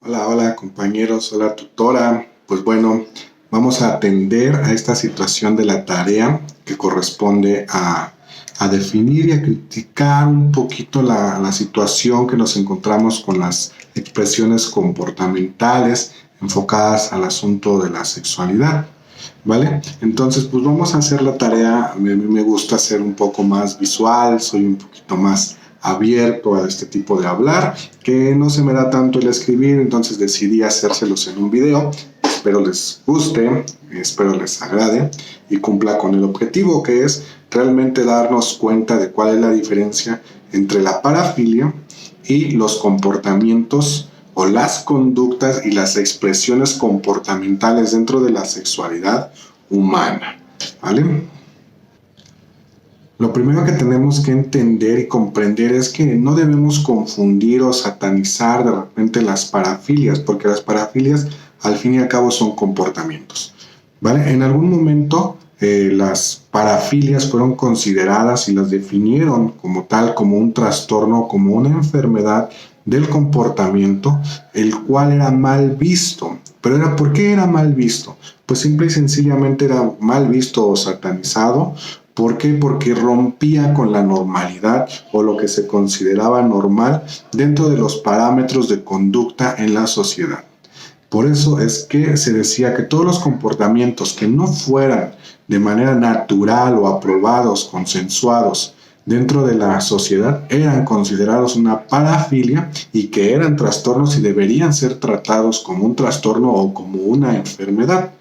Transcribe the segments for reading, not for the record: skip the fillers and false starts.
Hola, hola compañeros, hola tutora. Pues bueno, vamos a atender a esta situación de la tarea que corresponde a definir y a criticar un poquito la situación que nos encontramos con las expresiones comportamentales enfocadas al asunto de la sexualidad. ¿Vale? Entonces, pues vamos a hacer la tarea. A mí me gusta ser un poco más visual, soy un poquito más abierto a este tipo de hablar, que no se me da tanto el escribir, entonces decidí hacérselos en un video. Espero les guste, espero les agrade y cumpla con el objetivo, que es realmente darnos cuenta de cuál es la diferencia entre la parafilia y los comportamientos o las conductas y las expresiones comportamentales dentro de la sexualidad humana, ¿vale? Lo primero que tenemos que entender y comprender es que no debemos confundir o satanizar de repente las parafilias, porque las parafilias al fin y al cabo son comportamientos, ¿vale? En algún momento las parafilias fueron consideradas y las definieron como tal, como un trastorno, como una enfermedad del comportamiento, el cual era mal visto. Pero ¿por qué era mal visto? Pues simple y sencillamente era mal visto o satanizado. ¿Por qué? Porque rompía con la normalidad o lo que se consideraba normal dentro de los parámetros de conducta en la sociedad. Por eso es que se decía que todos los comportamientos que no fueran de manera natural o aprobados, consensuados dentro de la sociedad, eran considerados una parafilia y que eran trastornos y deberían ser tratados como un trastorno o como una enfermedad.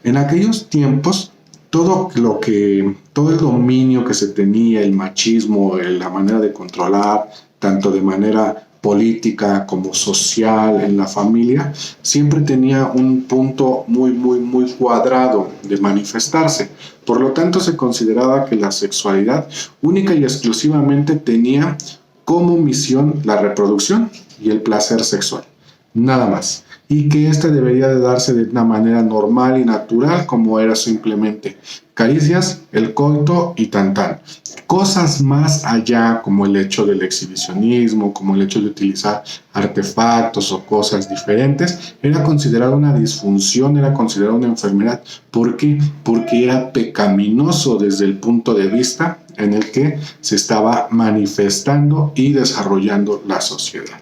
En aquellos tiempos, todo el dominio que se tenía, el machismo, la manera de controlar, tanto de manera política como social en la familia, siempre tenía un punto muy cuadrado de manifestarse. Por lo tanto, se consideraba que la sexualidad única y exclusivamente tenía como misión la reproducción y el placer sexual. Nada más. Y que ésta debería de darse de una manera normal y natural, como era simplemente caricias, el coito y tan. Cosas más allá, como el hecho del exhibicionismo, como el hecho de utilizar artefactos o cosas diferentes, era considerado una disfunción, era considerado una enfermedad. ¿Por qué? Porque era pecaminoso desde el punto de vista en el que se estaba manifestando y desarrollando la sociedad.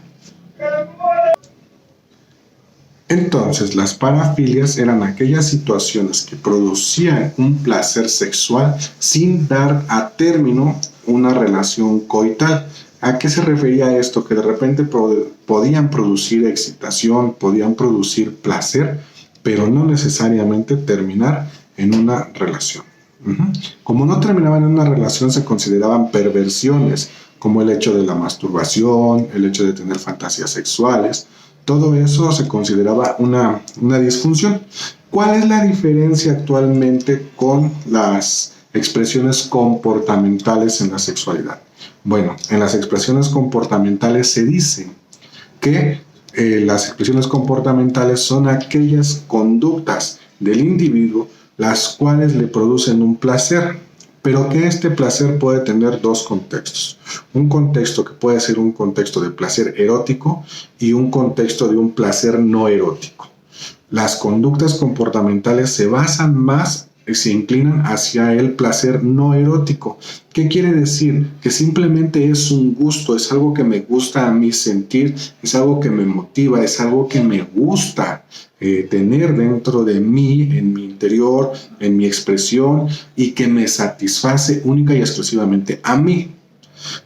Entonces, las parafilias eran aquellas situaciones que producían un placer sexual sin dar a término una relación coital. ¿A qué se refería esto? Que de repente podían producir excitación, podían producir placer, pero no necesariamente terminar en una relación. Como no terminaban en una relación, se consideraban perversiones, como el hecho de la masturbación, el hecho de tener fantasías sexuales. Todo eso se consideraba una disfunción. ¿Cuál es la diferencia actualmente con las expresiones comportamentales en la sexualidad? Bueno, en las expresiones comportamentales se dice que las expresiones comportamentales son aquellas conductas del individuo las cuales le producen un placer, pero que este placer puede tener dos contextos. Un contexto que puede ser un contexto de placer erótico y un contexto de un placer no erótico. Las conductas comportamentales se basan más, se inclinan hacia el placer no erótico. ¿Qué quiere decir? Que simplemente es un gusto, es algo que me gusta a mí sentir, es algo que me motiva, es algo que me gusta tener dentro de mí, en mi interior, en mi expresión, y que me satisface única y exclusivamente a mí.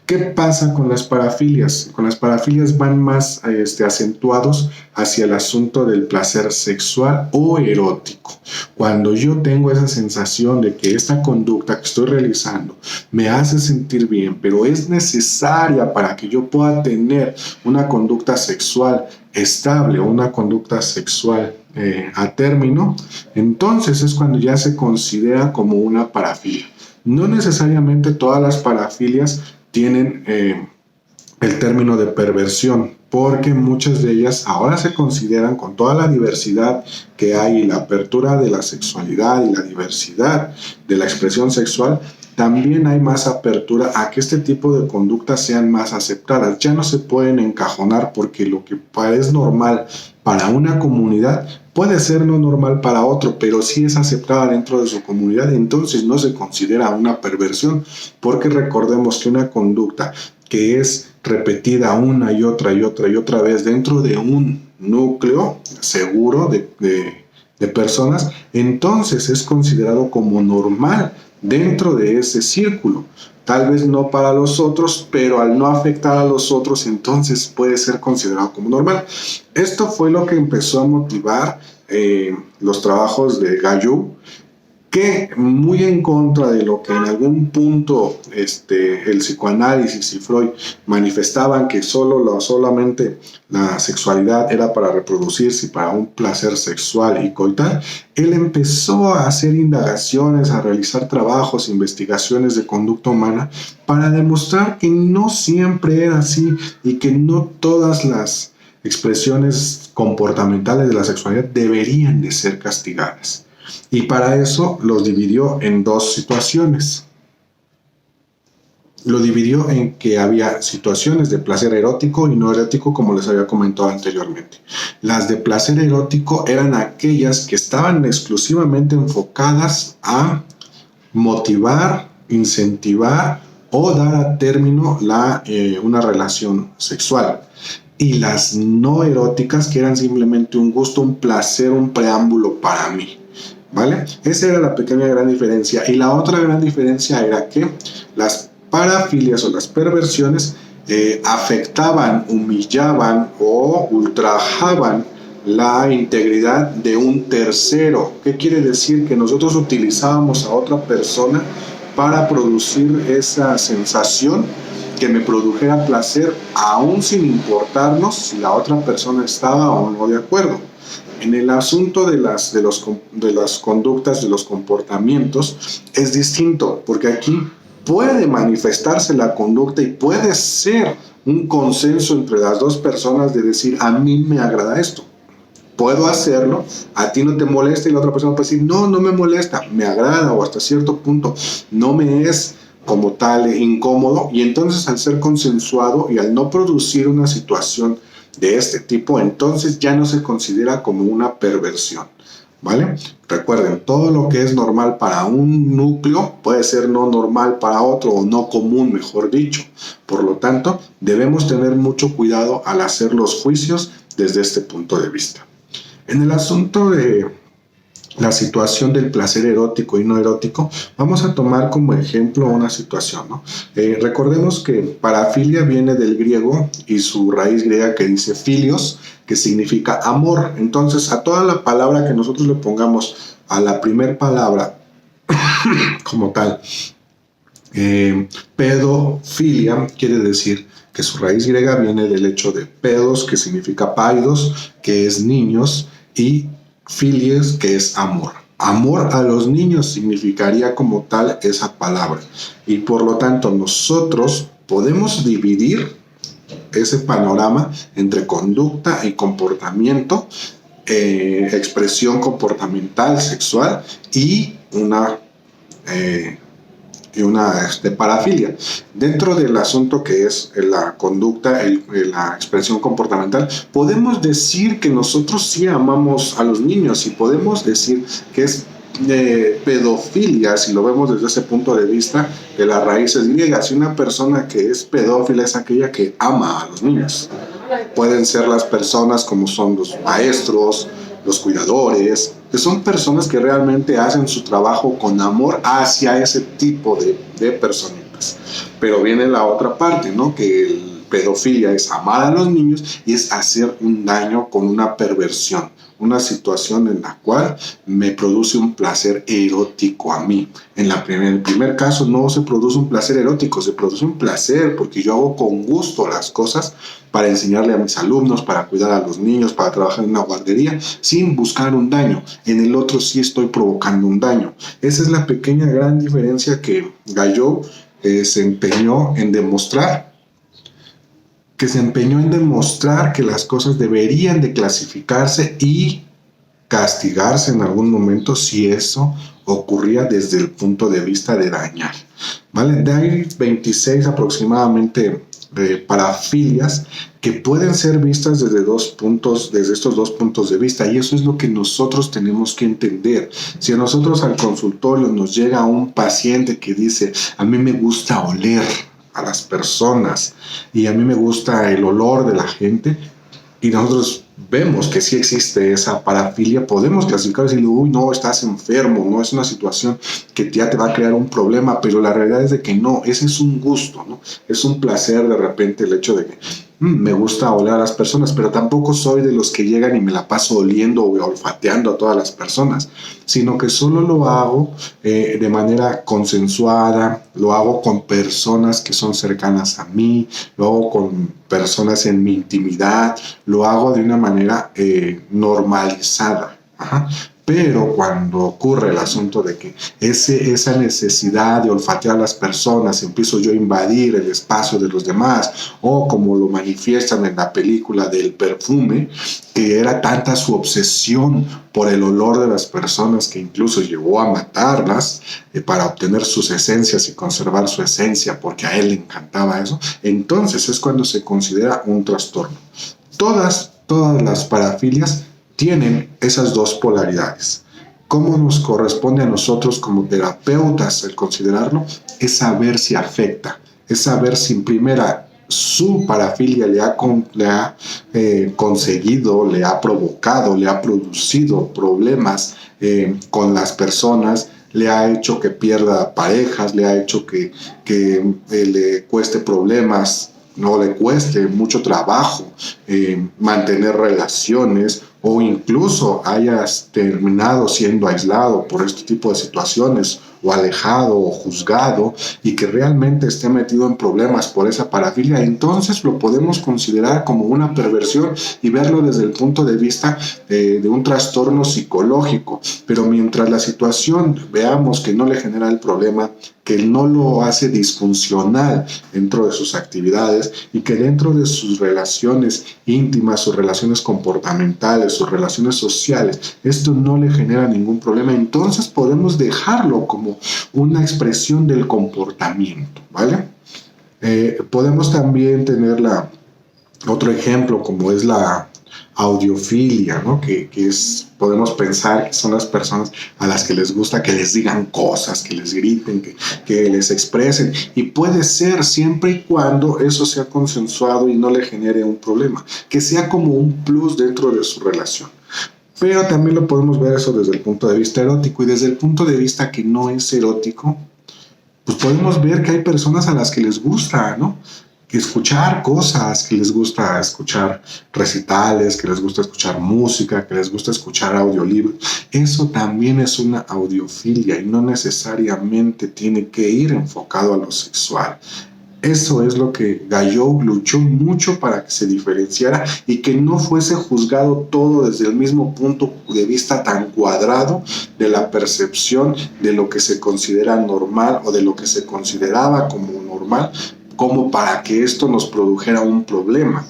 ¿Qué pasa con las parafilias? Con las parafilias van más acentuados hacia el asunto del placer sexual o erótico. Cuando yo tengo esa sensación de que esta conducta que estoy realizando me hace sentir bien, pero es necesaria para que yo pueda tener una conducta sexual estable o una conducta sexual a término, entonces es cuando ya se considera como una parafilia. No necesariamente todas las parafilias tienen el término de perversión, porque muchas de ellas ahora se consideran, con toda la diversidad que hay y la apertura de la sexualidad y la diversidad de la expresión sexual, también hay más apertura a que este tipo de conductas sean más aceptadas. Ya no se pueden encajonar porque lo que es normal para una comunidad puede ser no normal para otro, pero sí es aceptada dentro de su comunidad, entonces no se considera una perversión, porque recordemos que una conducta que es repetida una y otra y otra y otra vez dentro de un núcleo seguro de personas, entonces es considerado como normal dentro de ese círculo. Tal vez no para los otros, pero al no afectar a los otros, entonces puede ser considerado como normal. Esto fue lo que empezó a motivar los trabajos de Gallou, que muy en contra de lo que en algún punto el psicoanálisis y Freud manifestaban, que solamente la sexualidad era para reproducirse y para un placer sexual y coital, él empezó a hacer indagaciones, a realizar trabajos, investigaciones de conducta humana para demostrar que no siempre era así y que no todas las expresiones comportamentales de la sexualidad deberían de ser castigadas. Y para eso los dividió en dos situaciones. Lo dividió en que había situaciones de placer erótico y no erótico, como les había comentado anteriormente. Las de placer erótico eran aquellas que estaban exclusivamente enfocadas a motivar, incentivar o dar a término una relación sexual. Y las no eróticas, que eran simplemente un gusto, un placer, un preámbulo para mí. ¿Vale? Esa era la pequeña gran diferencia. Y la otra gran diferencia era que las parafilias o las perversiones afectaban, humillaban o ultrajaban la integridad de un tercero. ¿Qué quiere decir? Que nosotros utilizábamos a otra persona para producir esa sensación que me produjera placer, aún sin importarnos si la otra persona estaba o no de acuerdo. En el asunto de las conductas, de los comportamientos, es distinto, porque aquí puede manifestarse la conducta y puede ser un consenso entre las dos personas de decir, a mí me agrada esto, puedo hacerlo, a ti no te molesta, y la otra persona puede decir, no, no me molesta, me agrada, o hasta cierto punto no me es como tal incómodo, y entonces al ser consensuado y al no producir una situación de este tipo, entonces ya no se considera como una perversión, ¿vale? Recuerden, todo lo que es normal para un núcleo puede ser no normal para otro, o no común, mejor dicho. Por lo tanto, debemos tener mucho cuidado al hacer los juicios desde este punto de vista. En el asunto de la situación del placer erótico y no erótico, vamos a tomar como ejemplo una situación, ¿no? Recordemos que parafilia viene del griego y su raíz griega que dice filios, que significa amor. Entonces, a toda la palabra que nosotros le pongamos a la primer palabra como tal, pedofilia, quiere decir que su raíz griega viene del hecho de pedos, que significa paidos, que es niños, y filies, que es amor. Amor a los niños significaría como tal esa palabra. Y por lo tanto nosotros podemos dividir ese panorama entre conducta y comportamiento, expresión comportamental sexual y una parafilia. Dentro del asunto que es la conducta, la expresión comportamental, podemos decir que nosotros sí amamos a los niños, y podemos decir que es pedofilia, si lo vemos desde ese punto de vista de las raíces griegas. Y una persona que es pedófila es aquella que ama a los niños. Pueden ser las personas como son los maestros, los cuidadores, que son personas que realmente hacen su trabajo con amor hacia ese tipo de personitas. Pero viene la otra parte, ¿no? Que el pedofilia es amar a los niños y es hacer un daño con una perversión, una situación en la cual me produce un placer erótico a mí. En el primer caso no se produce un placer erótico, se produce un placer porque yo hago con gusto las cosas para enseñarle a mis alumnos, para cuidar a los niños, para trabajar en una guardería, sin buscar un daño. En el otro sí estoy provocando un daño. Esa es la pequeña gran diferencia que Gallou se empeñó en demostrar, que las cosas deberían de clasificarse y castigarse en algún momento si eso ocurría desde el punto de vista de dañar, ¿vale? De ahí 26 aproximadamente parafilias que pueden ser vistas desde estos dos puntos de vista, y eso es lo que nosotros tenemos que entender. Si a nosotros al consultorio nos llega un paciente que dice: a mí me gusta oler a las personas y a mí me gusta el olor de la gente, y nosotros vemos que sí existe esa parafilia, podemos clasificar y decir: uy, no, estás enfermo, no es una situación que ya te va a crear un problema, pero la realidad es de que no, ese es un gusto, ¿no? Es un placer de repente el hecho de que me gusta oler a las personas, pero tampoco soy de los que llegan y me la paso oliendo o olfateando a todas las personas, sino que solo lo hago de manera consensuada, lo hago con personas que son cercanas a mí, lo hago con personas en mi intimidad, lo hago de una manera normalizada. Ajá. Pero cuando ocurre el asunto de que esa necesidad de olfatear a las personas, empiezo yo a invadir el espacio de los demás, o como lo manifiestan en la película del perfume, que era tanta su obsesión por el olor de las personas que incluso llegó a matarlas para obtener sus esencias y conservar su esencia, porque a él le encantaba eso, entonces es cuando se considera un trastorno. Todas las parafilias tienen esas dos polaridades. ¿Cómo nos corresponde a nosotros como terapeutas el considerarlo? Es saber si afecta, es saber si en primera su parafilia le ha conseguido, le ha provocado, le ha producido problemas con las personas, le ha hecho que pierda parejas, le ha hecho que le cueste problemas, no le cueste mucho trabajo mantener relaciones, o incluso hayas terminado siendo aislado por este tipo de situaciones, o alejado o juzgado, y que realmente esté metido en problemas por esa parafilia, entonces lo podemos considerar como una perversión y verlo desde el punto de vista de un trastorno psicológico. Pero mientras la situación veamos que no le genera el problema, que no lo hace disfuncional dentro de sus actividades, y que dentro de sus relaciones íntimas, sus relaciones comportamentales, sus relaciones sociales, esto no le genera ningún problema, entonces podemos dejarlo como una expresión del comportamiento, ¿vale? Podemos también tener otro ejemplo, como es la audiofilia, ¿no? Que podemos pensar que son las personas a las que les gusta que les digan cosas, que les griten, que les expresen, y puede ser siempre y cuando eso sea consensuado y no le genere un problema, que sea como un plus dentro de su relación. Pero también lo podemos ver eso desde el punto de vista erótico, y desde el punto de vista que no es erótico, pues podemos ver que hay personas a las que les gusta, ¿no? Que escuchar cosas, que les gusta escuchar recitales, que les gusta escuchar música, que les gusta escuchar audiolibros. Eso también es una audiofilia y no necesariamente tiene que ir enfocado a lo sexual. Eso es lo que Guyot luchó mucho para que se diferenciara y que no fuese juzgado todo desde el mismo punto de vista tan cuadrado de la percepción de lo que se considera normal o de lo que se consideraba como normal, como para que esto nos produjera un problema,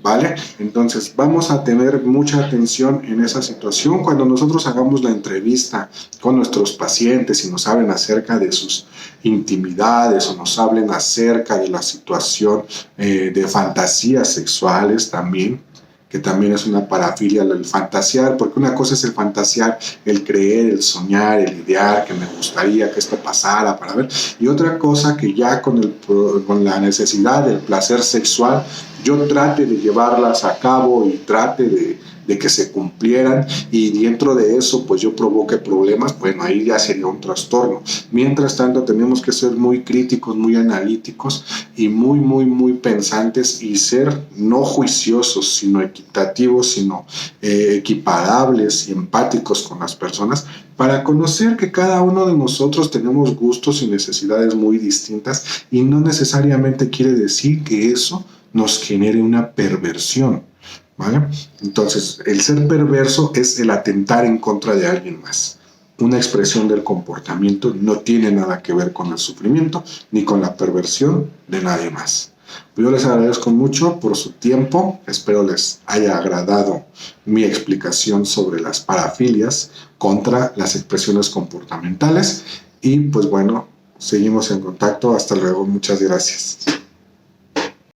¿vale? Entonces vamos a tener mucha atención en esa situación cuando nosotros hagamos la entrevista con nuestros pacientes y nos hablen acerca de sus intimidades o nos hablen acerca de la situación de fantasías sexuales también, que también es una parafilia, el fantasear, porque una cosa es el fantasear, el creer, el soñar, el idear, que me gustaría que esto pasara para ver, y otra cosa que ya con la necesidad del placer sexual, yo trate de llevarlas a cabo y trate de que se cumplieran, y dentro de eso pues yo provoque problemas, bueno, ahí ya sería un trastorno. Mientras tanto tenemos que ser muy críticos, muy analíticos y muy pensantes, y ser no juiciosos, sino equitativos, sino equiparables y empáticos con las personas, para conocer que cada uno de nosotros tenemos gustos y necesidades muy distintas, y no necesariamente quiere decir que eso nos genere una perversión, ¿vale? Entonces, el ser perverso es el atentar en contra de alguien más. Una expresión del comportamiento no tiene nada que ver con el sufrimiento ni con la perversión de nadie más. Yo les agradezco mucho por su tiempo, espero les haya agradado mi explicación sobre las parafilias contra las expresiones comportamentales y pues bueno, seguimos en contacto, hasta luego, muchas gracias.